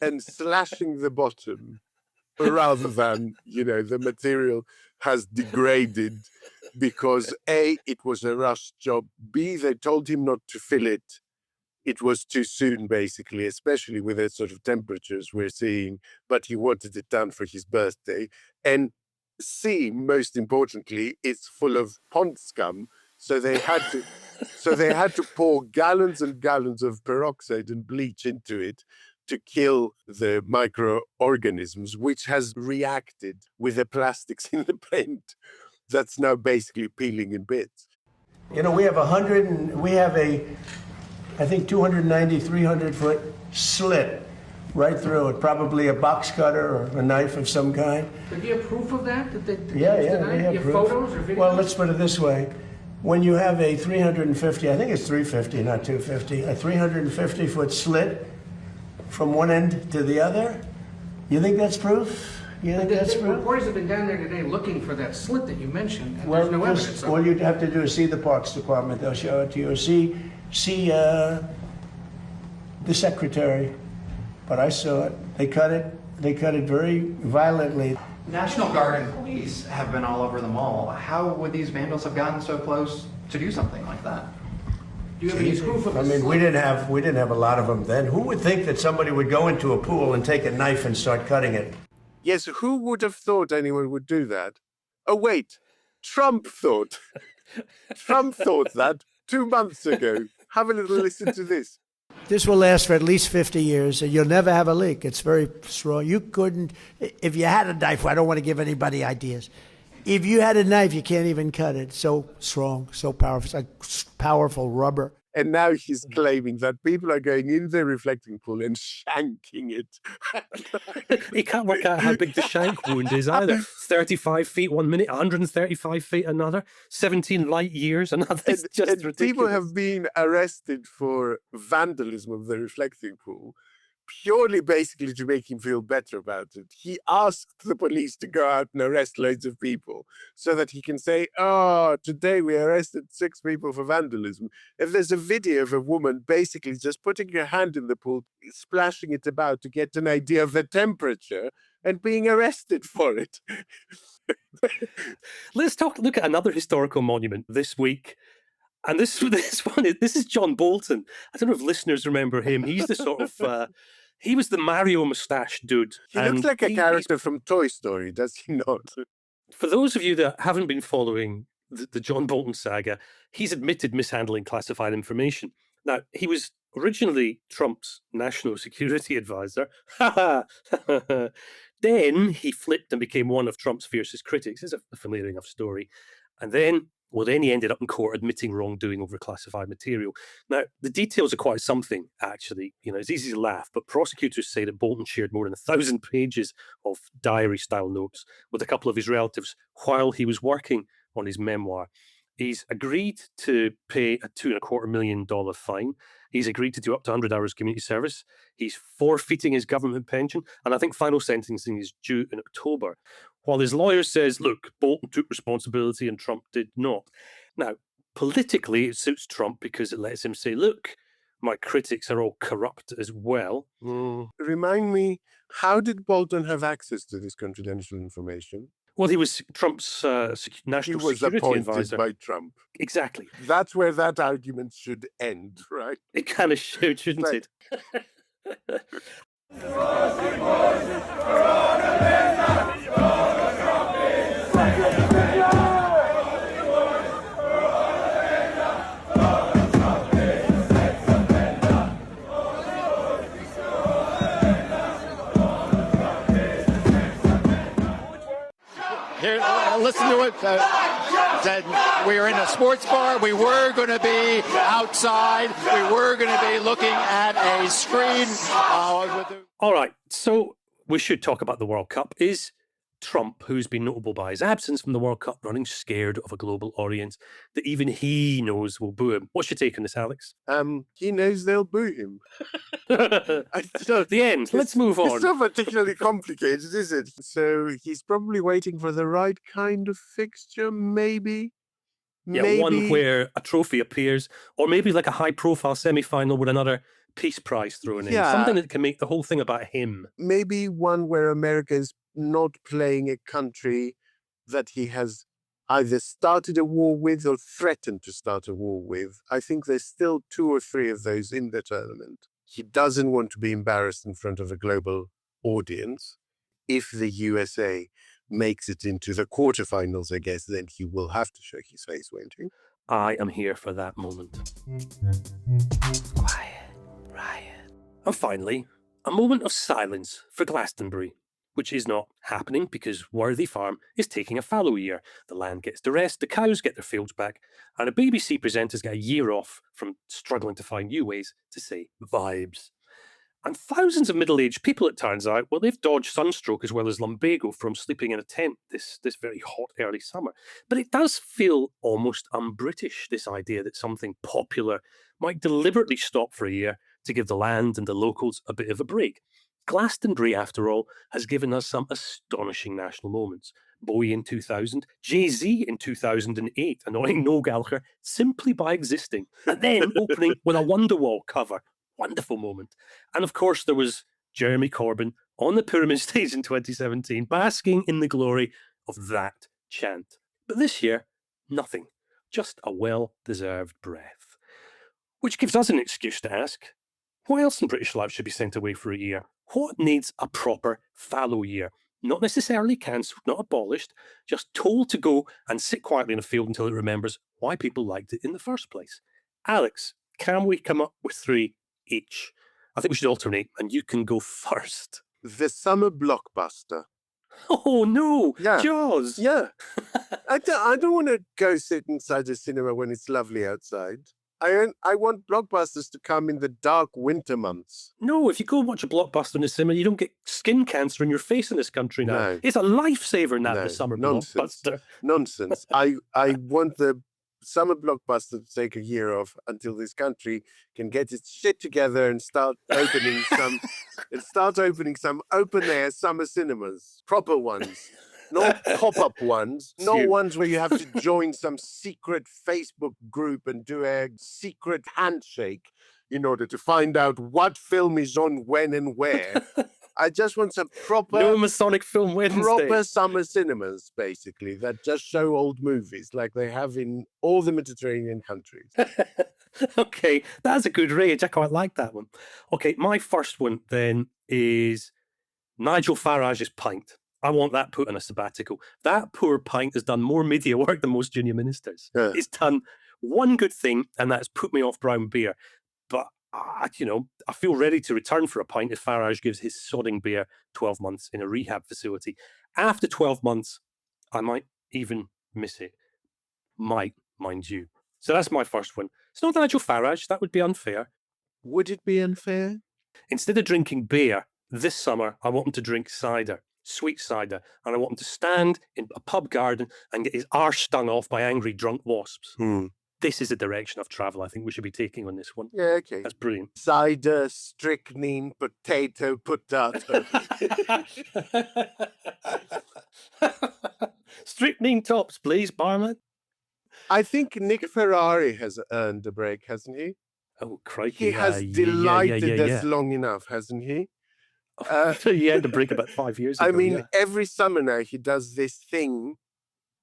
and slashing the bottom, rather than, the material has degraded because A, it was a rush job, B, they told him not to fill it. It was too soon, basically, especially with the sort of temperatures we're seeing, but he wanted it done for his birthday. And C, most importantly, it's full of pond scum, so they had to pour gallons and gallons of peroxide and bleach into it to kill the microorganisms, which has reacted with the plastics in the paint that's now basically peeling in bits. We have I think 290, 300-foot slit right through it, probably a box cutter or a knife of some kind. Did you have proof of that? Yeah, we have you have proof. Photos or videos? Well, let's put it this way. When you have a 350, I think it's 350, not 250, a 350-foot slit from one end to the other, you think that's proof? Reporters have been down there today looking for that slit that you mentioned, and there's no evidence. All you'd have to do is see the Parks Department. They'll show it to you. Or see the secretary. But I saw it. They cut it very violently. National Guard and police have been all over the mall. How would these vandals have gotten so close to do something like that? Do you have any proof of this? I mean, we didn't have a lot of them then. Who would think that somebody would go into a pool and take a knife and start cutting it? Yes, who would have thought anyone would do that? Oh, wait, Trump thought. Trump thought that 2 months ago. Have a little listen to this. This will last for at least 50 years, and you'll never have a leak. It's very strong. You couldn't, if you had a knife, I don't want to give anybody ideas. If you had a knife, you can't even cut it. So strong, so powerful. It's like powerful rubber. And now he's claiming that people are going in the reflecting pool and shanking it. He can't work out how big the shank wound is either. 35 feet 1 minute, 135 feet another, 17 light years another. It's just ridiculous. People have been arrested for vandalism of the reflecting pool, purely basically to make him feel better about it. He asked the police to go out and arrest loads of people so that he can say, oh, today we arrested 6 people for vandalism. If there's a video of a woman basically just putting her hand in the pool, splashing it about to get an idea of the temperature and being arrested for it. Let's look at another historical monument this week. And this is John Bolton. I don't know if listeners remember him. He's the sort of he was the Mario moustache dude. He looks like a character from Toy Story, does he not? For those of you that haven't been following the John Bolton saga, he's admitted mishandling classified information. Now, he was originally Trump's national security advisor. Then he flipped and became one of Trump's fiercest critics. It's a familiar enough story. And then he ended up in court admitting wrongdoing over classified material. Now, the details are quite something, actually. It's easy to laugh, but prosecutors say that Bolton shared more than 1,000 pages of diary-style notes with a couple of his relatives while he was working on his memoir. He's agreed to pay a $2.25 million fine. He's agreed to do up to 100 hours community service. He's forfeiting his government pension, and I think final sentencing is due in October. While his lawyer says, look, Bolton took responsibility and Trump did not. Now, politically, it suits Trump because it lets him say, look, my critics are all corrupt as well. Remind me, how did Bolton have access to this confidential information? Well, he was Trump's national security advisor. He was appointed by Trump. Exactly. That's where that argument should end, right? It kind of should, shouldn't it? Here, listen to it. Said we were in a sports bar. We were going to be outside. We were going to be looking at a screen. All right, so we should talk about the World Cup. Is Trump, who's been notable by his absence from the World Cup, running scared of a global audience that even he knows will boo him? What's your take on this, Alex? He knows they'll boo him. The end. Let's move on. It's not particularly complicated, is it? So he's probably waiting for the right kind of fixture, maybe. Yeah, one where a trophy appears, or maybe like a high-profile semi-final with another Peace Prize thrown in. Something that can make the whole thing about him. Maybe one where America is not playing a country that he has either started a war with or threatened to start a war with. I think there's still 2 or 3 of those in the tournament. He doesn't want to be embarrassed in front of a global audience. If the USA makes it into the quarterfinals, I guess, then he will have to show his face, won't he? I am here for that moment. Quiet, Riot. And finally, a moment of silence for Glastonbury, which is not happening because Worthy Farm is taking a fallow year. The land gets to rest, the cows get their fields back, and a BBC presenter's got a year off from struggling to find new ways to say vibes. And thousands of middle-aged people, it turns out, well, they've dodged sunstroke as well as lumbago from sleeping in a tent this very hot early summer. But it does feel almost un-British, this idea that something popular might deliberately stop for a year to give the land and the locals a bit of a break. Glastonbury, after all, has given us some astonishing national moments. Bowie in 2000, Jay-Z in 2008, annoying Noel Gallagher simply by existing, and then opening with a Wonderwall cover. Wonderful moment. And of course, there was Jeremy Corbyn on the Pyramid stage in 2017, basking in the glory of that chant. But this year, nothing. Just a well-deserved breath. Which gives us an excuse to ask, what else in British life should be sent away for a year? What needs a proper fallow year? Not necessarily cancelled, not abolished, just told to go and sit quietly in a field until it remembers why people liked it in the first place. Alex, can we come up with 3 each? I think we should alternate, and you can go first. The summer blockbuster. Oh, no! Yeah. Jaws! Yeah. I don't want to go sit inside a cinema when it's lovely outside. I want blockbusters to come in the dark winter months. No, if you go and watch a blockbuster in the cinema, you don't get skin cancer in your face in this country now. No. It's a lifesaver now, the summer Nonsense. blockbuster. Nonsense. I want the summer blockbuster to take a year off until this country can get its shit together and start opening some open air summer cinemas, proper ones. Not pop-up ones, not ones where you have to join some secret Facebook group and do a secret handshake in order to find out what film is on when and where. I just want some proper... No Masonic Film Wednesday. Proper summer cinemas, basically, that just show old movies like they have in all the Mediterranean countries. Okay, that's a good range. I quite like that one. Okay, my first one then is Nigel Farage's pint. I want that put on a sabbatical. That poor pint has done more media work than most junior ministers. Yeah. It's done one good thing, and that's put me off brown beer. But, I feel ready to return for a pint if Farage gives his sodding beer 12 months in a rehab facility. After 12 months, I might even miss it. Might, mind you. So that's my first one. It's not Nigel Farage. That would be unfair. Would it be unfair? Instead of drinking beer, this summer, I want him to drink cider. Sweet cider, and I want him to stand in a pub garden and get his arse stung off by angry drunk wasps. This is the direction of travel I think we should be taking on this one. Yeah, okay. That's brilliant. Cider, strychnine, potato. Strychnine tops, please, barman. I think Nick Ferrari has earned a break, hasn't he? Oh, crikey. He has delighted us long enough, hasn't he? He had to break about 5 years ago. I mean, every summer now he does this thing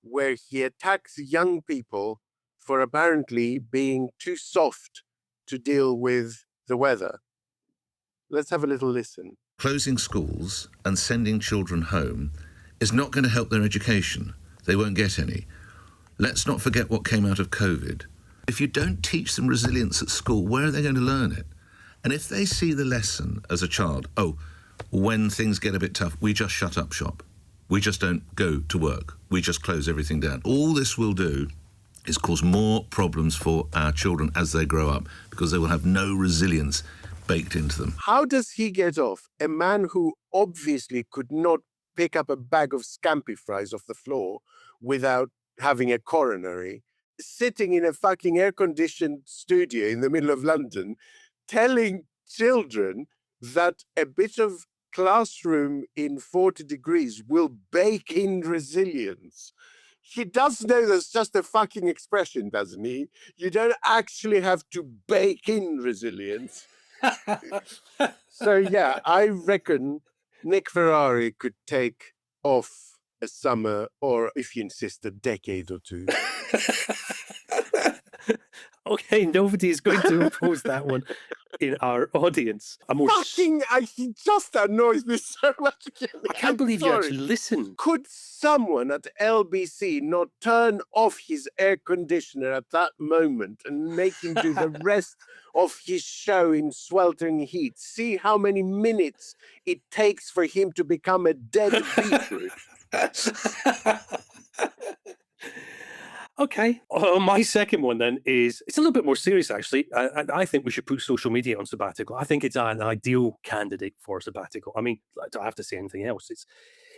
where he attacks young people for apparently being too soft to deal with the weather. Let's have a little listen. Closing schools and sending children home is not going to help their education. They won't get any. Let's not forget what came out of COVID. If you don't teach them resilience at school, where are they going to learn it? And if they see the lesson as a child, when things get a bit tough, we just shut up shop. We just don't go to work. We just close everything down. All this will do is cause more problems for our children as they grow up because they will have no resilience baked into them. How does he get off? A man who obviously could not pick up a bag of scampi fries off the floor without having a coronary, sitting in a fucking air-conditioned studio in the middle of London, telling children that a bit of classroom in 40 degrees will bake in resilience. He does know that's just a fucking expression, doesn't he? You don't actually have to bake in resilience. So, yeah, I reckon Nick Ferrari could take off a summer, or if you insist, a decade or two. Okay, nobody is going to oppose that one in our audience. He just annoys me so much. I can't believe you actually listen. Could someone at LBC not turn off his air conditioner at that moment and make him do the rest of his show in sweltering heat? See how many minutes it takes for him to become a dead beetroot. Okay. My second one then it's a little bit more serious, actually. I think we should put social media on sabbatical. I think it's an ideal candidate for sabbatical. I mean, I don't have to say anything else.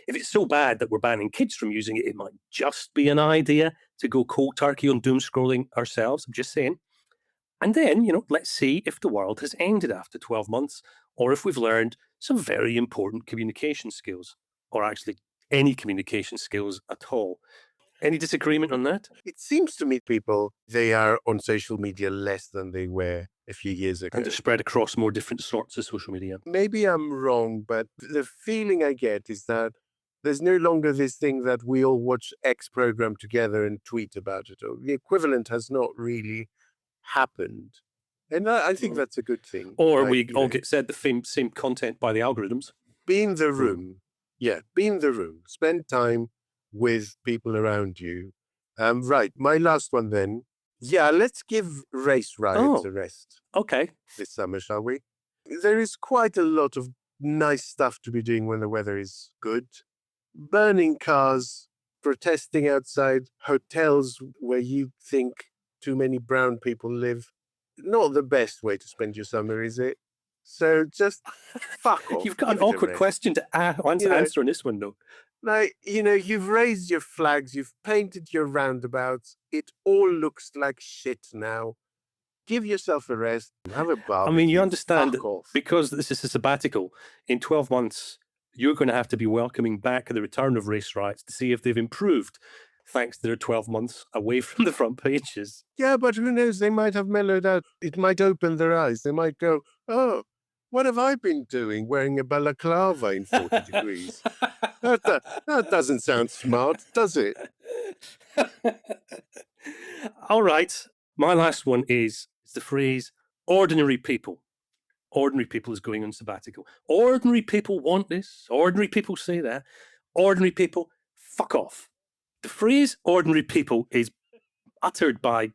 If it's so bad that we're banning kids from using it, it might just be an idea to go cold turkey on doom scrolling ourselves. I'm just saying. And then, let's see if the world has ended after 12 months or if we've learned some very important communication skills, or actually any communication skills at all. Any disagreement on that? It seems to me they are on social media less than they were a few years ago. And to spread across more different sorts of social media. Maybe I'm wrong, but the feeling I get is that there's no longer this thing that we all watch X program together and tweet about it. Or the equivalent has not really happened. And I think that's a good thing. Or we all get said the same content by the algorithms. Be in the room. Yeah, be in the room. Spend time with people around you. Right, my last one then. Yeah, let's give race riots a rest. Okay. This summer, shall we? There is quite a lot of nice stuff to be doing when the weather is good. Burning cars, protesting outside hotels where you think too many brown people live. not the best way to spend your summer, is it? So just fuck off. You've got an awkward question to answer on this one, though. Like, you've raised your flags, you've painted your roundabouts. It all looks like shit now. Give yourself a rest. Have a barbecue. I mean, you understand Fuck off. because this is a sabbatical, in 12 months, you're going to have to be welcoming back the return of race riots to see if they've improved, thanks to their 12 months away from the front pages. Yeah, but who knows? They might have mellowed out. It might open their eyes. They might go, oh, what have I been doing wearing a balaclava in 40 degrees? That doesn't sound smart, does it? All right. My last one is the phrase ordinary people. Ordinary people is going on sabbatical. Ordinary people want this. Ordinary people say that. Ordinary people, fuck off. The phrase ordinary people is uttered by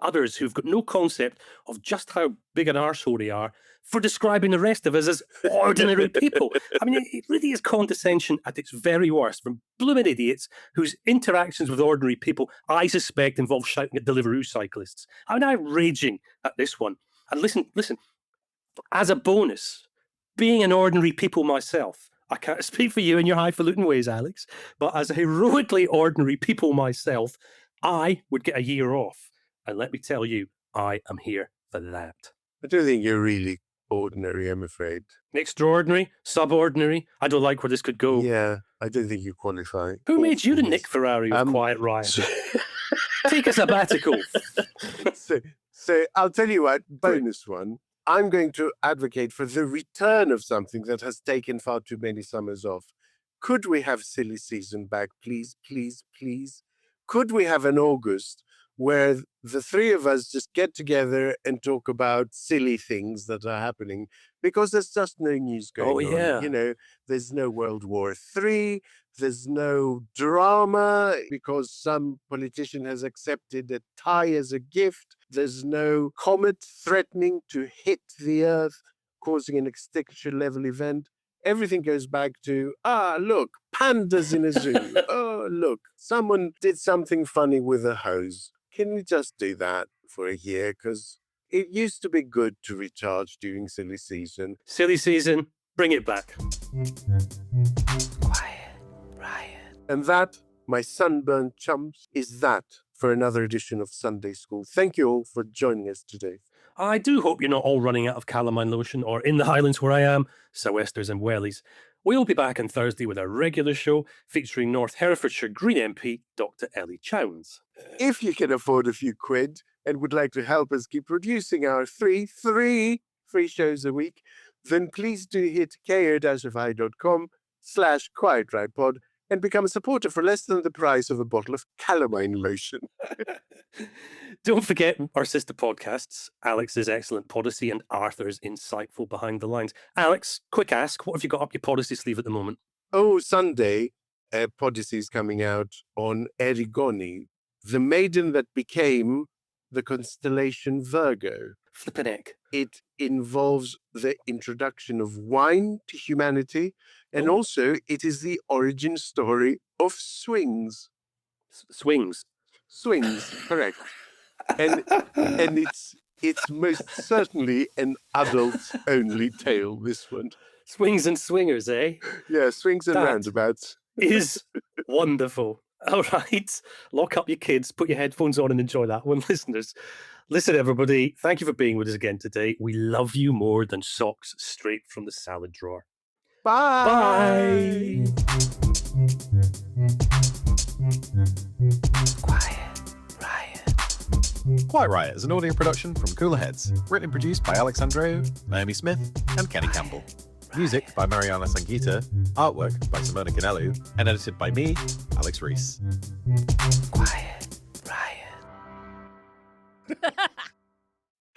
others who've got no concept of just how big an arsehole they are for describing the rest of us as ordinary people. I mean, it really is condescension at its very worst from blooming idiots whose interactions with ordinary people, I suspect, involve shouting at Deliveroo cyclists. I'm now raging at this one. And listen, as a bonus, being an ordinary people myself, I can't speak for you in your highfalutin ways, Alex, but as a heroically ordinary people myself, I would get a year off. And let me tell you, I am here for that. I don't think you're really ordinary, I'm afraid. Extraordinary? Subordinary? I don't like where this could go. Yeah, I don't think you qualify. Who made you the Nick Ferrari of Quiet Riot? Take a sabbatical. So I'll tell you what, bonus one. I'm going to advocate for the return of something that has taken far too many summers off. Could we have silly season back, please, please, please? Could we have an August where the three of us just get together and talk about silly things that are happening? Because there's just no news going on. There's no World War III. There's no drama because some politician has accepted a tie as a gift. There's no comet threatening to hit the Earth, causing an extinction level event. Everything goes back to, look, pandas in a zoo. Oh, look, someone did something funny with a hose. Can we just do that for a year? Because it used to be good to recharge during silly season. Silly season, bring it back. Quiet Riot. And that, my sunburned chumps, is that for another edition of Sunday School. Thank you all for joining us today. I do hope you're not all running out of calamine lotion or in the Highlands where I am, sou'westers and wellies. We'll be back on Thursday with our regular show featuring North Herefordshire Green MP Dr. Ellie Chowns. If you can afford a few quid and would like to help us keep producing our three free shows a week, then please do hit ko-fi.com/QuietRightPod and become a supporter for less than the price of a bottle of calamine lotion. Don't forget our sister podcasts, Alex's Excellent Podacy and Arthur's Insightful Behind the Lines. Alex, quick ask, what have you got up your Podacy sleeve at the moment? Oh, Sunday, Podacy is coming out on Erigone, the maiden that became the constellation Virgo. Flippin' heck. It involves the introduction of wine to humanity, and also it is the origin story of swings. Swings? Swings, correct. And it's most certainly an adult-only tale, this one. Swings and swingers, eh? Yeah, swings and roundabouts. Is wonderful. All right. Lock up your kids, put your headphones on and enjoy that one, listeners. Listen, everybody, thank you for being with us again today. We love you more than socks straight from the salad drawer. Bye. Bye. Quiet Riot. Quiet Riot is an audio production from Cooler Heads, written and produced by Andreou, Naomi Smith, and Kenny Campbell. Music by Mariana Sangeeta, artwork by Simona Canelu, and edited by me, Alex Reese. Quiet Riot.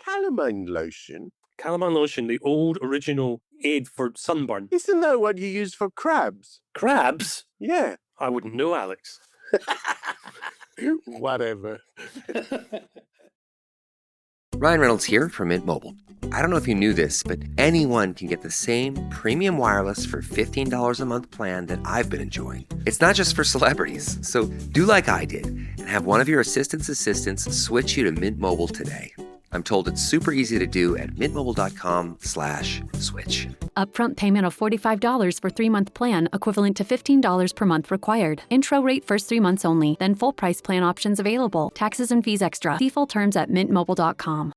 Calamine lotion? Calamine lotion, the old original aid for sunburn. Isn't that what you use for crabs? Crabs? Yeah. I wouldn't know, Alex. Whatever. Ryan Reynolds here from Mint Mobile. I don't know if you knew this, but anyone can get the same premium wireless for $15 a month plan that I've been enjoying. It's not just for celebrities. So do like I did and have one of your assistant's assistants switch you to Mint Mobile today. I'm told it's super easy to do at mintmobile.com/switch. Upfront payment of $45 for 3-month plan, equivalent to $15 per month required. Intro rate first 3 months only, then full price plan options available. Taxes and fees extra. See full terms at mintmobile.com.